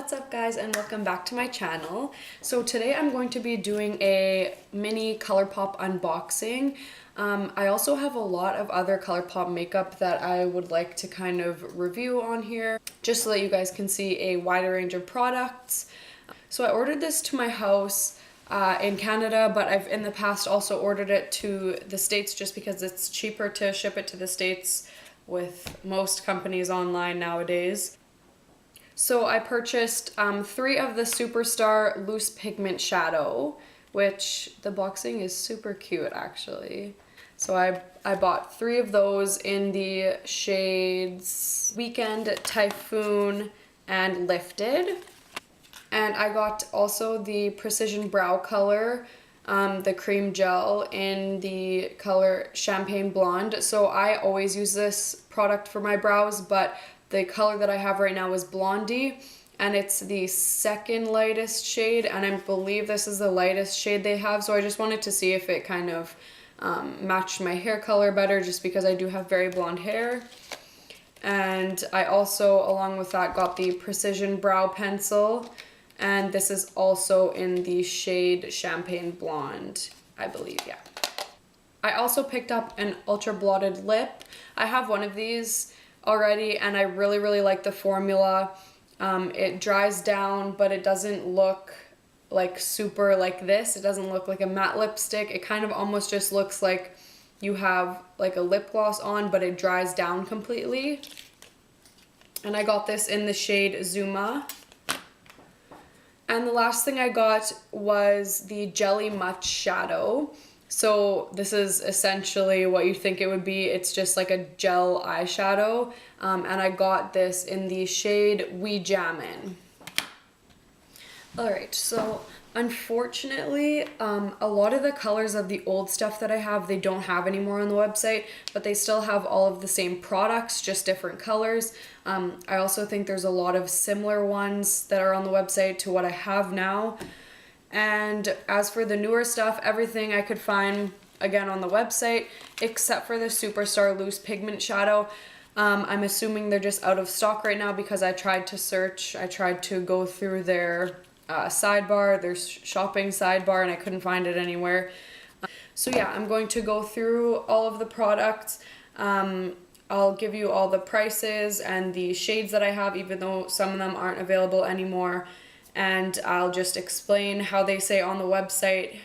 What's up guys, and welcome back to my channel. So today I'm going to be doing a mini Colourpop unboxing. I also have a lot of other Colourpop makeup that I would like to kind of review on here, just so that you guys can see a wider range of products. So I ordered this to my house in Canada, but I've in the past also ordered it to the States just because it's cheaper to ship it to the States with most companies online nowadays. So I purchased 3 of the Superstar Loose Pigment Shadow, which the boxing is super cute actually. So I bought 3 of those in the shades Weekend, Typhoon, and Lifted. And I got also the Precision Brow Color, the cream gel in the color Champagne Blonde. So I always use this product for my brows, but the color that I have right now is Blondie, and it's the second lightest shade, and I believe this is the lightest shade they have, so I just wanted to see if it kind of matched my hair color better, just because I do have very blonde hair. And I also, along with that, got the Precision Brow Pencil, and this is also in the shade Champagne Blonde, I believe, yeah. I also picked up an Ultra Blotted Lip. I have one of these already, and I really like the formula. It dries down, but it doesn't look like super like this. It doesn't look like a matte lipstick. It kind of almost just looks like you have like a lip gloss on, but it dries down completely. And I got this in the shade Zuma. And the last thing I got was the Jelly Much Shadow. So this is essentially what you think it would be. It's just like a gel eyeshadow, and I got this in the shade We Jammin'. Alright, so unfortunately, a lot of the colors of the old stuff that I have, they don't have anymore on the website, but they still have all of the same products, just different colors. I also think there's a lot of similar ones that are on the website to what I have now. And as for the newer stuff, everything I could find again on the website, except for the Superstar Loose Pigment Shadow. I'm assuming they're just out of stock right now because I tried to search, I tried to go through their sidebar, their shopping sidebar, and I couldn't find it anywhere. So yeah, I'm going to go through all of the products. I'll give you all the prices and the shades that I have, even though some of them aren't available anymore. And I'll just explain how they say on the website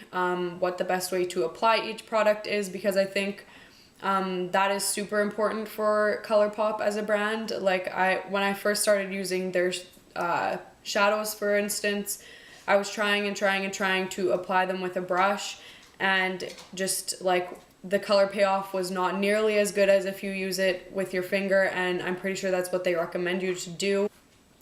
what the best way to apply each product is, because I think that is super important for Colourpop as a brand. Like when I first started using their shadows, for instance, I was trying to apply them with a brush, and just like the color payoff was not nearly as good as if you use it with your finger, and I'm pretty sure that's what they recommend you to do.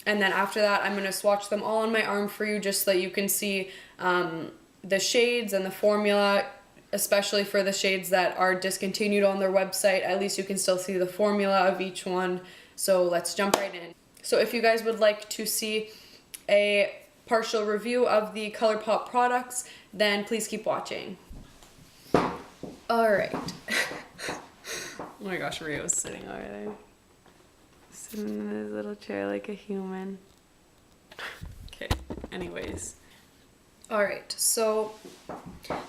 And then after that, I'm going to swatch them all on my arm for you, just so that you can see the shades and the formula, especially for the shades that are discontinued on their website. At least you can still see the formula of each one. So let's jump right in. So if you guys would like to see a partial review of the Colourpop products, then please keep watching. Alright. Oh my gosh, Rio's sitting over there. Sitting in his little chair like a human. Okay, anyways. Alright, so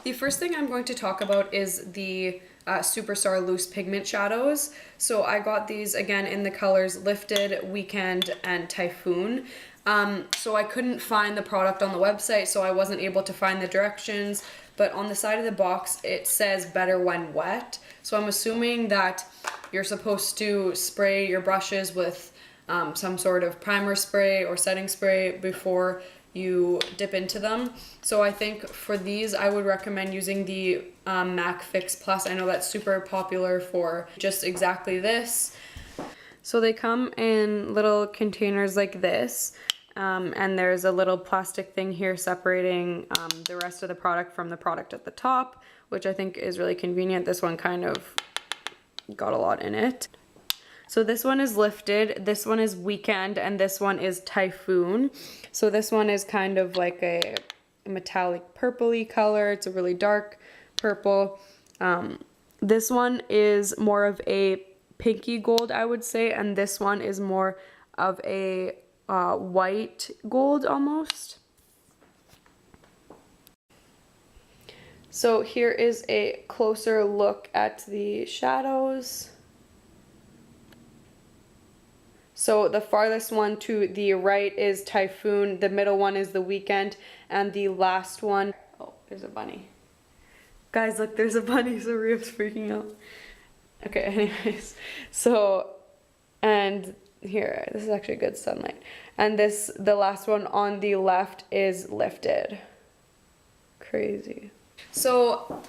the first thing I'm going to talk about is the Superstar Loose Pigment Shadows. So I got these again in the colors Lifted, Weekend, and Typhoon. So I couldn't find the product on the website, so I wasn't able to find the directions, but on the side of the box it says better when wet. So I'm assuming that you're supposed to spray your brushes with some sort of primer spray or setting spray before you dip into them. So I think for these I would recommend using the MAC Fix Plus. I know that's super popular for just exactly this. So they come in little containers like this, and there's a little plastic thing here separating the rest of the product from the product at the top, which I think is really convenient. This one kind of got a lot in it. So this one is Lifted, this one is Weekend, and this one is Typhoon. So this one is kind of like a metallic purpley color. It's a really dark purple. This one is more of a pinky gold, I would say, and this one is more of a white gold almost. So here is a closer look at the shadows. So the farthest one to the right is Typhoon, the middle one is The Weekend, and the last one, oh, there's a bunny. Guys, look, there's a bunny, so Ria's freaking out. Okay, anyways, so, and here, this is actually good sunlight. And this, the last one on the left is Lifted. Crazy. So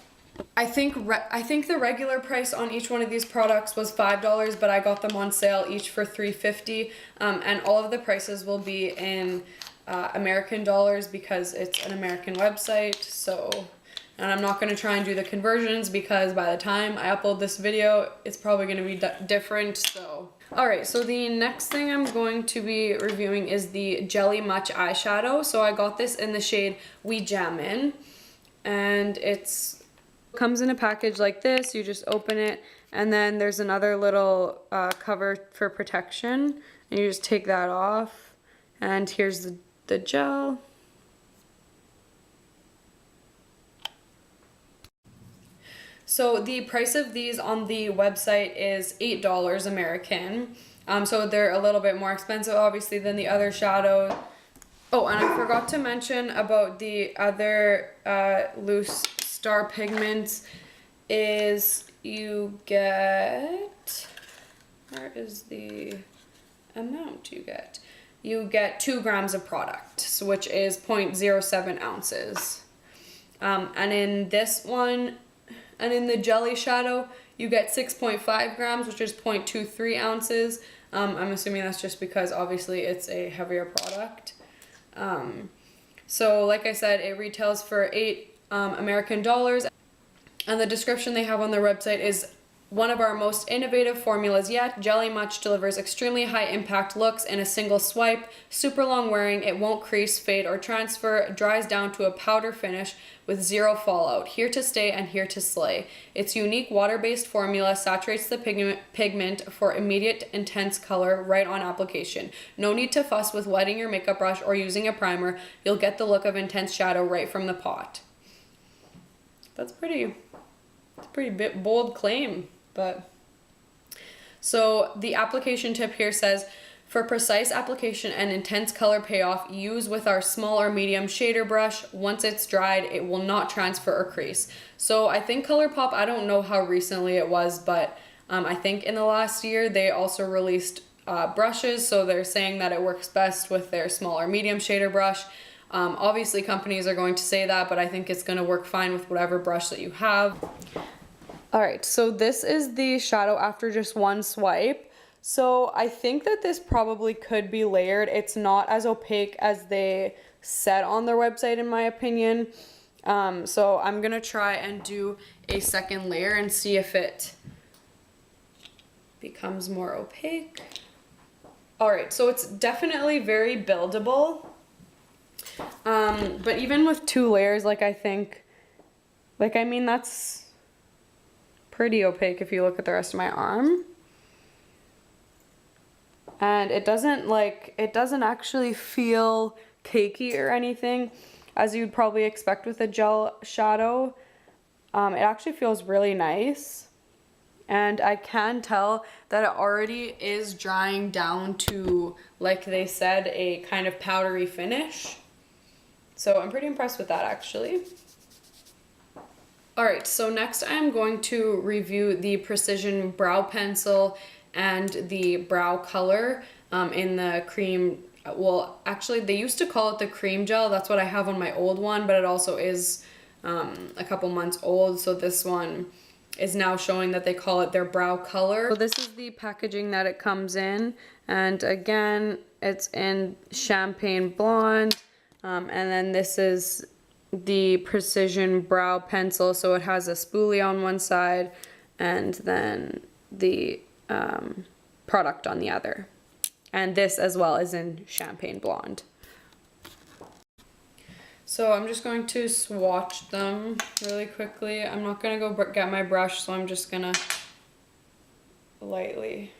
I think the regular price on each one of these products was $5, but I got them on sale each for $3.50. And all of the prices will be in American dollars because it's an American website. So, and I'm not going to try and do the conversions because by the time I upload this video, it's probably going to be different. So, alright, so the next thing I'm going to be reviewing is the Jelly Much eyeshadow. So I got this in the shade We Jam In. And it's comes in a package like this. You just open it, and then there's another little cover for protection, and you just take that off. And here's the gel. So the price of these on the website is $8 American. So they're a little bit more expensive obviously than the other shadows. Oh, and I forgot to mention about the other loose star pigments is you get, where is the amount you get? You get 2 grams of product, so which is 0.07 ounces. And in this one, and in the jelly shadow, you get 6.5 grams, which is 0.23 ounces. I'm assuming that's just because obviously it's a heavier product. So like I said, it retails for $8 American dollars, and the description they have on their website is one of our most innovative formulas yet. Jelly Much delivers extremely high impact looks in a single swipe, super long wearing, it won't crease, fade, or transfer, dries down to a powder finish with 0 fallout, here to stay and here to slay. Its unique water-based formula saturates the pigment for immediate intense color right on application. No need to fuss with wetting your makeup brush or using a primer, you'll get the look of intense shadow right from the pot. That's pretty bold claim. But so the application tip here says, for precise application and intense color payoff, use with our small or medium shader brush. Once it's dried, it will not transfer or crease. So I think Colourpop, I don't know how recently it was, but I think in the last year they also released brushes. So they're saying that it works best with their small or medium shader brush. Obviously companies are going to say that, but I think it's going to work fine with whatever brush that you have. Alright, so this is the shadow after just one swipe. So I think that this probably could be layered. It's not as opaque as they said on their website in my opinion. So I'm going to try and do a second layer and see if it becomes more opaque. Alright, so it's definitely very buildable. But even with 2 layers, I mean, that's pretty opaque if you look at the rest of my arm. And it doesn't actually feel cakey or anything as you'd probably expect with a gel shadow. It actually feels really nice. And I can tell that it already is drying down to, like they said, a kind of powdery finish. So I'm pretty impressed with that actually. Alright, so next I'm going to review the Precision Brow Pencil and the brow color in the cream. Well, actually they used to call it the cream gel. That's what I have on my old one, but it also is a couple months old. So this one is now showing that they call it their brow color. So this is the packaging that it comes in. And again, it's in Champagne Blonde. And then this is the Precision Brow Pencil, so it has a spoolie on one side and then the product on the other. And this as well is in Champagne Blonde. So I'm just going to swatch them really quickly. I'm not going to go get my brush, so I'm just going to lightly.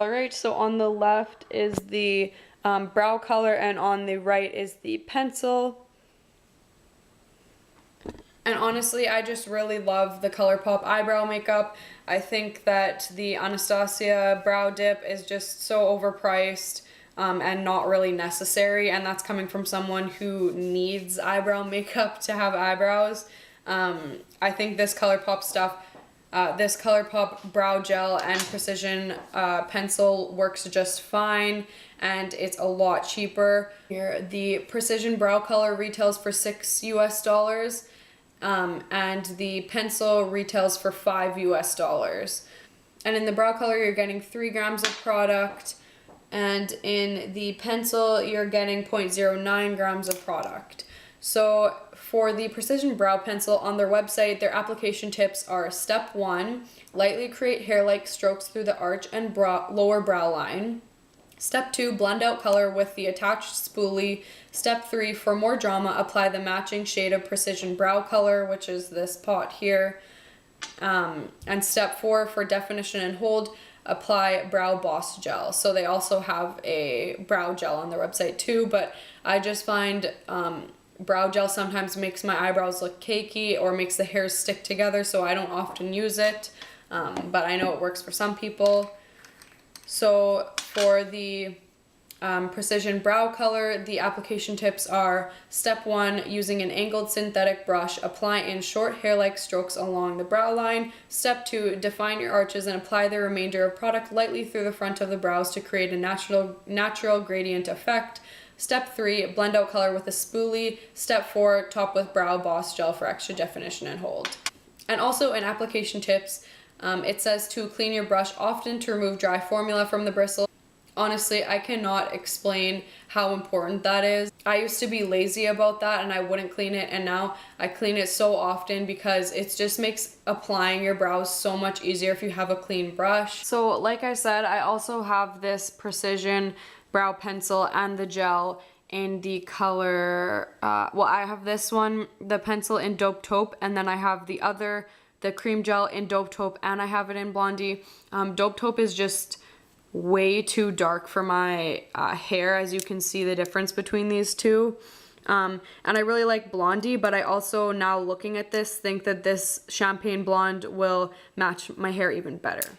Alright, so on the left is the brow color and on the right is the pencil. And honestly, I just really love the Colourpop eyebrow makeup. I think that the Anastasia brow dip is just so overpriced and not really necessary, and that's coming from someone who needs eyebrow makeup to have eyebrows. I think this Colourpop stuff, this Colourpop brow gel and precision pencil works just fine, and it's a lot cheaper. Here, the precision brow color retails for $6 US. And the pencil retails for $5 US. And in the brow color, you're getting 3 grams of product, and in the pencil, you're getting 0.09 grams of product. So for the precision brow pencil on their website, their application tips are: step 1, lightly create hair-like strokes through the arch and lower brow line. Step 2, blend out color with the attached spoolie. Step 3, for more drama, apply the matching shade of precision brow color, which is this pot here. And step 4, for definition and hold, apply brow boss gel. So they also have a brow gel on their website too, but I just find brow gel sometimes makes my eyebrows look cakey or makes the hairs stick together, so I don't often use it, but I know it works for some people. So for the precision brow color, the application tips are: step 1, using an angled synthetic brush, apply in short hair-like strokes along the brow line. Step 2, define your arches and apply the remainder of product lightly through the front of the brows to create a natural gradient effect. Step 3, blend out color with a spoolie. Step 4, top with brow boss gel for extra definition and hold. And also in application tips, it says to clean your brush often to remove dry formula from the bristle. Honestly, I cannot explain how important that is. I used to be lazy about that and I wouldn't clean it, and now I clean it so often because it just makes applying your brows so much easier if you have a clean brush. So like I said, I also have this precision brow pencil and the gel in the color, well, I have this one, the pencil in Dope Taupe, and then I have the cream gel in Dope Taupe, and I have it in Blondie. Dope Taupe is just way too dark for my hair, as you can see the difference between these two. And I really like Blondie, but I also, now looking at this, think that this champagne blonde will match my hair even better.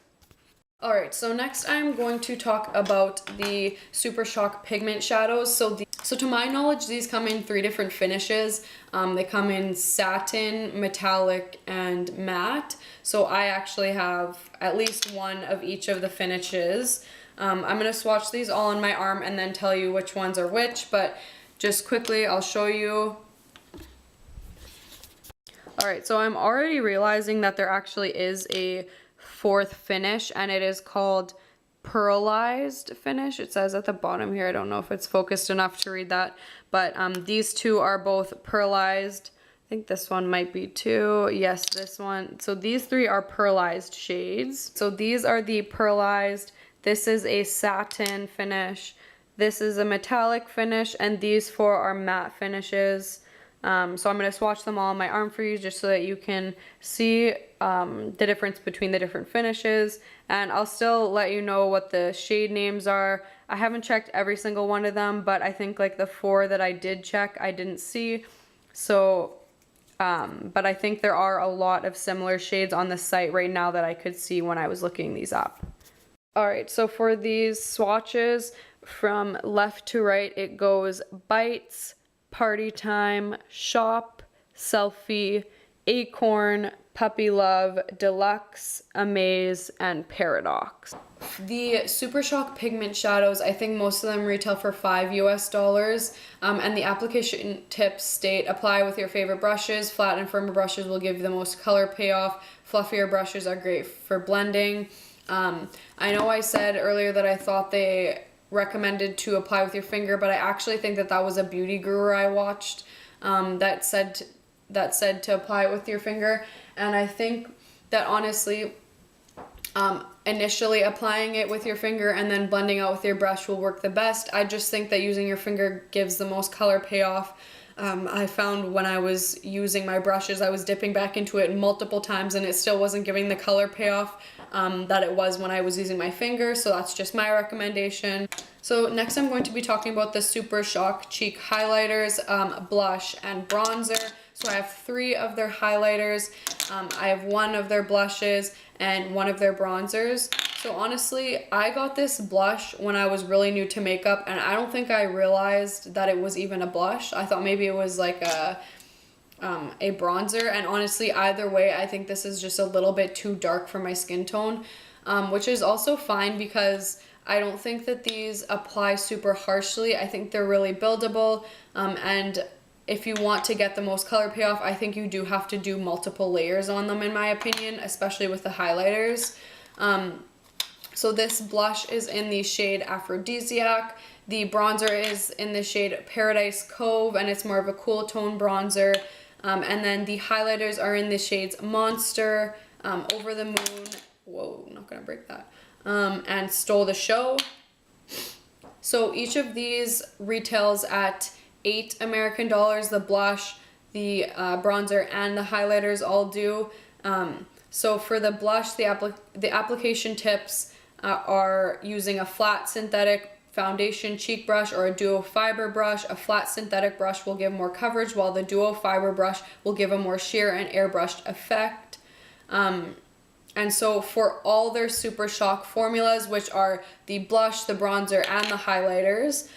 Alright, so next I'm going to talk about the Super Shock pigment shadows. So to my knowledge, these come in 3 different finishes. They come in satin, metallic, and matte. So I actually have at least one of each of the finishes. I'm going to swatch these all on my arm and then tell you which ones are which, but just quickly I'll show you. Alright, so I'm already realizing that there actually is a 4th finish, and it is called Pearlized Finish. It says at the bottom here. I don't know if it's focused enough to read that, but these two are both pearlized. I think this one might be too. Yes, this one. So these 3 are pearlized shades. So these are the pearlized. This is a satin finish. This is a metallic finish, and these 4 are matte finishes. So I'm going to swatch them all on my arm for you just so that you can see the difference between the different finishes, and I'll still let you know what the shade names are. I haven't checked every single one of them, but I think like the 4 that I did check I didn't see. So but I think there are a lot of similar shades on the site right now that I could see when I was looking these up. Alright, so for these swatches from left to right, it goes Bites, Party Time, Shop, Selfie, Acorn, Puppy Love, Deluxe, Amaze, and Paradox. The Super Shock pigment shadows, I think most of them retail for $5 US, and the application tips state: apply with your favorite brushes. Flat and firmer brushes will give you the most color payoff. Fluffier brushes are great for blending. I know I said earlier that I thought they recommended to apply with your finger, but I actually think that that was a beauty guru I watched that said to apply it with your finger, and I think that honestly initially applying it with your finger and then blending out with your brush will work the best. I just think that using your finger gives the most color payoff. I found when I was using my brushes, I was dipping back into it multiple times and it still wasn't giving the color payoff that it was when I was using my finger, so that's just my recommendation. So next I'm going to be talking about the Super Shock Cheek Highlighters, Blush, and Bronzer. So I have 3 of their highlighters, I have 1 of their blushes, and 1 of their bronzers. So honestly, I got this blush when I was really new to makeup, and I don't think I realized that it was even a blush. I thought maybe it was like a bronzer, and honestly, either way, I think this is just a little bit too dark for my skin tone, which is also fine because I don't think that these apply super harshly. I think they're really buildable, and if you want to get the most color payoff, I think you do have to do multiple layers on them, in my opinion, especially with the highlighters. So this blush is in the shade Aphrodisiac. The bronzer is in the shade Paradise Cove, and it's more of a cool tone bronzer. And then the highlighters are in the shades Monster, Over the Moon, whoa, not gonna break that, and Stole the Show. So each of these retails at $8 American, the blush, the bronzer, and the highlighters all do. So for the blush, the application tips are using a flat synthetic foundation cheek brush or a duo fiber brush. A flat synthetic brush will give more coverage, while the duo fiber brush will give a more sheer and airbrushed effect. And so for all their Super Shock formulas, which are the blush, the bronzer, and the highlighters,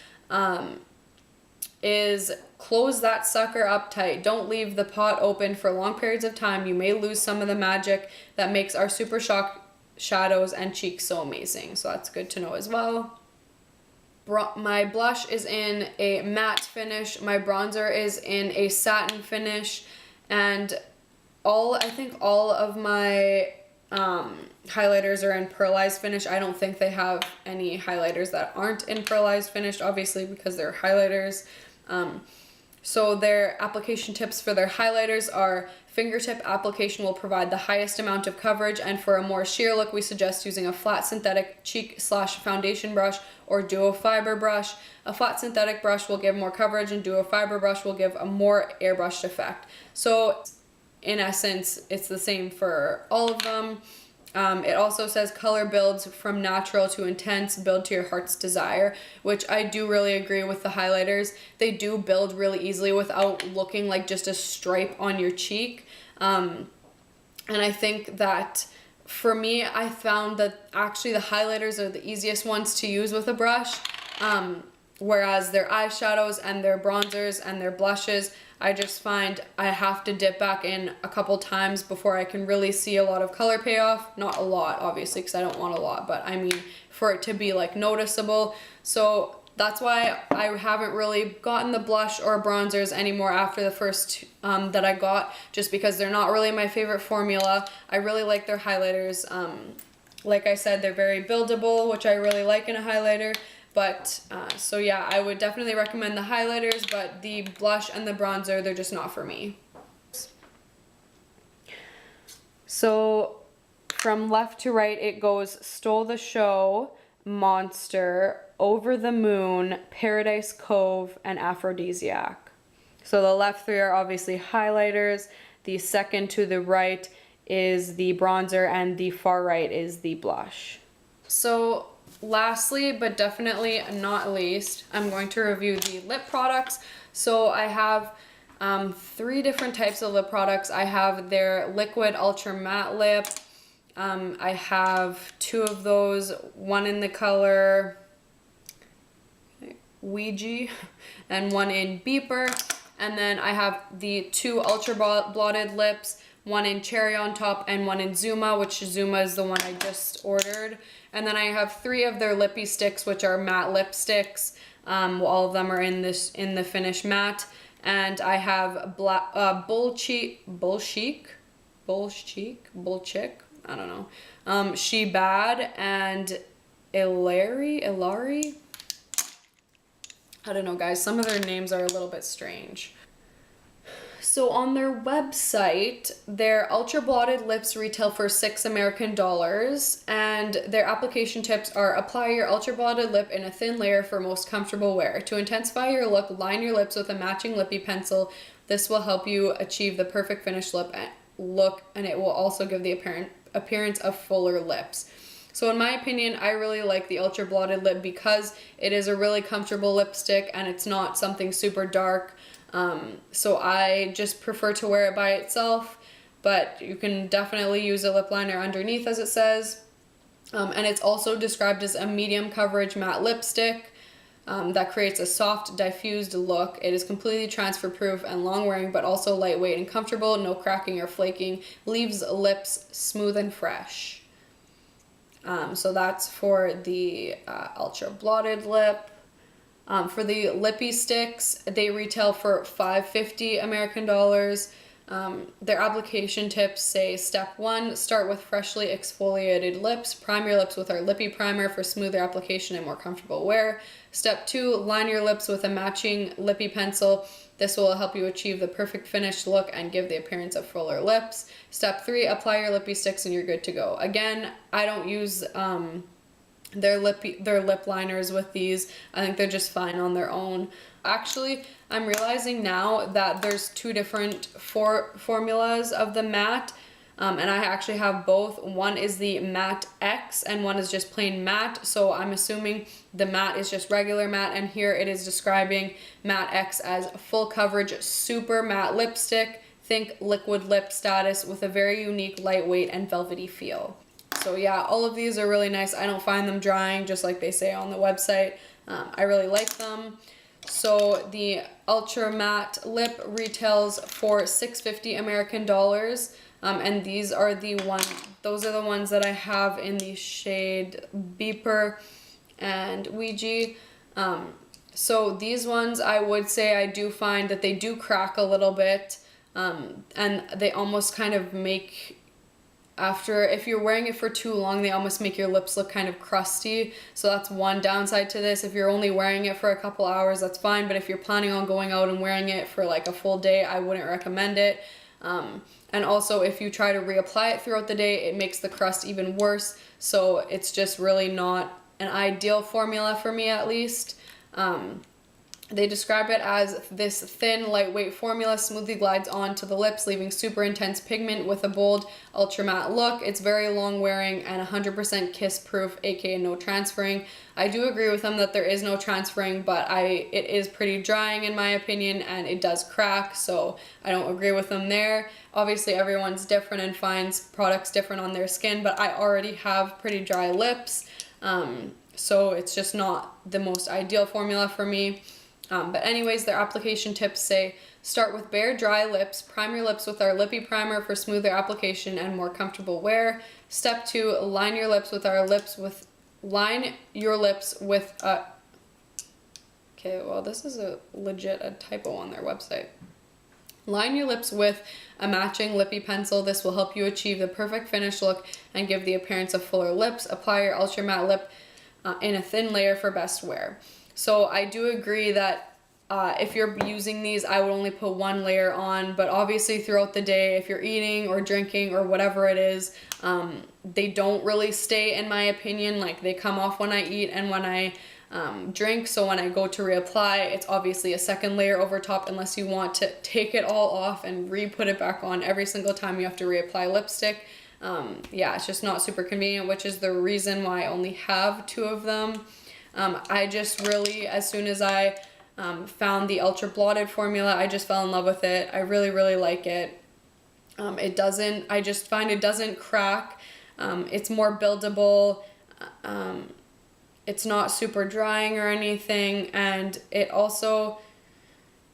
is close that sucker up tight. Don't leave the pot open for long periods of time. You may lose some of the magic that makes our Super Shock shadows and cheeks so amazing. So that's good to know as well. My blush is in a matte finish. My bronzer is in a satin finish. And I think all of my highlighters are in pearlized finish. I don't think they have any highlighters that aren't in pearlized finish, obviously, because they're highlighters. So their application tips for their highlighters are: fingertip application will provide the highest amount of coverage, and for a more sheer look, we suggest using a flat synthetic cheek/foundation brush or duo fiber brush. A flat synthetic brush will give more coverage, and duo fiber brush will give a more airbrushed effect. So in essence, it's the same for all of them. It also says color builds from natural to intense, build to your heart's desire, which I do really agree with the highlighters. They do build really easily without looking like just a stripe on your cheek. And I think that for me, I found that actually the highlighters are the easiest ones to use with a brush. Whereas their eyeshadows and their bronzers and their blushes, I just find I have to dip back in a couple times before I can really see a lot of color payoff. Not a lot, obviously, because I don't want a lot, but I mean for it to be like noticeable. So that's why I haven't really gotten the blush or bronzers anymore after the first that I got, just because they're not really my favorite formula. I really like their highlighters. Like I said, they're very buildable, which I really like in a highlighter. But, so yeah, I would definitely recommend the highlighters, but the blush and the bronzer, they're just not for me. So, from left to right, it goes Stole the Show, Monster, Over the Moon, Paradise Cove, and Aphrodisiac. So the left 3 are obviously highlighters, the second to the right is the bronzer, and the far right is the blush. So, lastly, but definitely not least, I'm going to review the lip products. So I have 3 different types of lip products. I have their Liquid Ultra Matte Lip. I have 2 of those, one in the color Ouija and one in Beeper. And then I have the 2 Ultra Blotted Lips, one in Cherry on Top and one in Zuma, which Zuma is the one I just ordered. And then I have 3 of their lippy sticks, which are matte lipsticks. All of them are in the finish matte. And I have Bull Chic, I don't know. She Bad and Ilari. I don't know, guys. Some of their names are a little bit strange. So on their website, their Ultra Blotted Lips retail for $6 American, and their application tips are: apply your Ultra Blotted lip in a thin layer for most comfortable wear. To intensify your look, line your lips with a matching lippy pencil. This will help you achieve the perfect finished look, and it will also give the appearance of fuller lips. So in my opinion, I really like the Ultra Blotted Lip because it is a really comfortable lipstick and it's not something super dark. So I just prefer to wear it by itself, but you can definitely use a lip liner underneath, as it says. And it's also described as a medium coverage matte lipstick that creates a soft, diffused look. It is completely transfer proof and long wearing, but also lightweight and comfortable. No cracking or flaking. Leaves lips smooth and fresh. So that's for the Ultra Blotted Lip. For the lippy sticks, they retail for $5.50 American. Their application tips say: step 1, start with freshly exfoliated lips. Prime your lips with our lippy primer for smoother application and more comfortable wear. Step 2, line your lips with a matching lippy pencil. This will help you achieve the perfect finished look and give the appearance of fuller lips. Step 3, apply your lippy sticks and you're good to go. Again, I don't use their lip liners with these. I think they're just fine on their own. Actually, I'm realizing now that there's two different formulas of the matte, and I actually have both. One is the Matte X and one is just plain matte, so I'm assuming the matte is just regular matte, and here it is describing Matte X as full coverage super matte lipstick. Think liquid lip status with a very unique, lightweight and velvety feel. So yeah, all of these are really nice. I don't find them drying, just like they say on the website. I really like them. So the Ultra Matte Lip retails for $6.50 American, and these are those are the ones that I have in the shade Beeper and Ouija. So these ones, I would say I do find that they do crack a little bit, and they almost kind of make, if you're wearing it for too long, they almost make your lips look kind of crusty. So that's one downside to this. If you're only wearing it for a couple hours, that's fine. But if you're planning on going out and wearing it for like a full day, I wouldn't recommend it. And also, if you try to reapply it throughout the day, it makes the crust even worse. So it's just really not an ideal formula for me, at least. They describe it as this thin, lightweight formula smoothly glides onto the lips, leaving super intense pigment with a bold, ultra matte look. It's very long wearing and 100% kiss proof, aka no transferring. I do agree with them that there is no transferring, but it is pretty drying in my opinion, and it does crack, so I don't agree with them there. Obviously, everyone's different and finds products different on their skin, but I already have pretty dry lips, so it's just not the most ideal formula for me. But anyways, their application tips say: start with bare, dry lips. Prime your lips with our lippy primer for smoother application and more comfortable wear. Step 2, line your lips with a... Okay, well, this is a typo on their website. Line your lips with a matching lippy pencil. This will help you achieve the perfect finished look and give the appearance of fuller lips. Apply your ultra matte lip in a thin layer for best wear. So I do agree that if you're using these, I would only put one layer on, but obviously throughout the day, if you're eating or drinking or whatever it is, they don't really stay, in my opinion. Like, they come off when I eat and when I drink, so when I go to reapply, it's obviously a second layer over top, unless you want to take it all off and re-put it back on every single time you have to reapply lipstick. Yeah, it's just not super convenient, which is the reason why I only have 2 of them. I just really, as soon as I found the Ultra Blotted formula, I just fell in love with it. I really, really like it. I just find it doesn't crack. It's more buildable. It's not super drying or anything. And it also,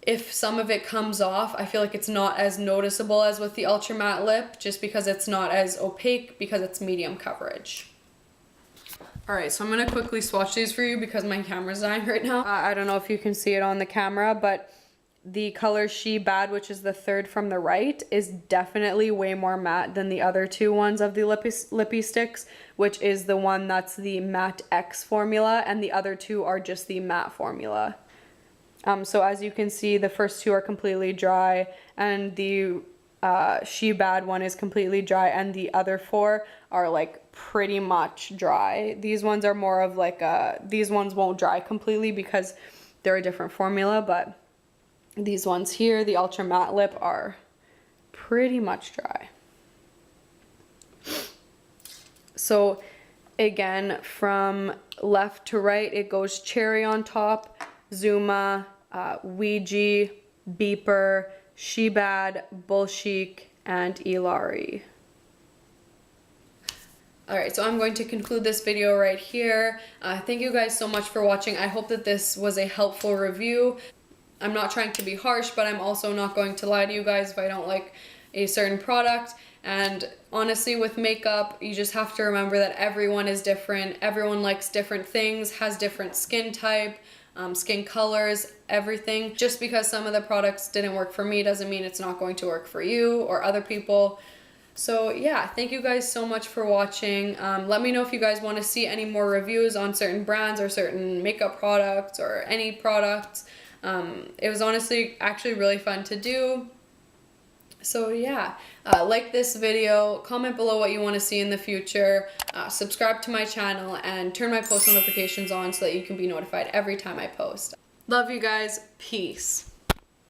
if some of it comes off, I feel like it's not as noticeable as with the Ultra Matte Lip, just because it's not as opaque, because it's medium coverage. Alright, so I'm going to quickly swatch these for you because my camera's dying right now. I don't know if you can see it on the camera, but the color She Bad, which is the third from the right, is definitely way more matte than the other 2 ones of the lippy sticks, which is the one that's the Matte X formula, and the other 2 are just the matte formula. So as you can see, the first two are completely dry, and the She Bad one is completely dry, and the other four are like pretty much dry. These ones are more of like these ones won't dry completely because they're a different formula, but these ones here, the Ultra Matte Lip, are pretty much dry. So again, from left to right, it goes Cherry on top, Zuma, Ouija, Beeper, She Bad, Bull Chic, and Ilari. Alright, so I'm going to conclude this video right here. Thank you guys so much for watching. I hope that this was a helpful review. I'm not trying to be harsh, but I'm also not going to lie to you guys if I don't like a certain product. And honestly, with makeup, you just have to remember that everyone is different. Everyone likes different things, has different skin type, skin colors, everything. Just because some of the products didn't work for me doesn't mean it's not going to work for you or other people. So yeah, thank you guys so much for watching. Let me know if you guys want to see any more reviews on certain brands or certain makeup products or any products. It was honestly actually really fun to do. So yeah, like this video, comment below what you want to see in the future, subscribe to my channel, and turn my post notifications on so that you can be notified every time I post. Love you guys. Peace.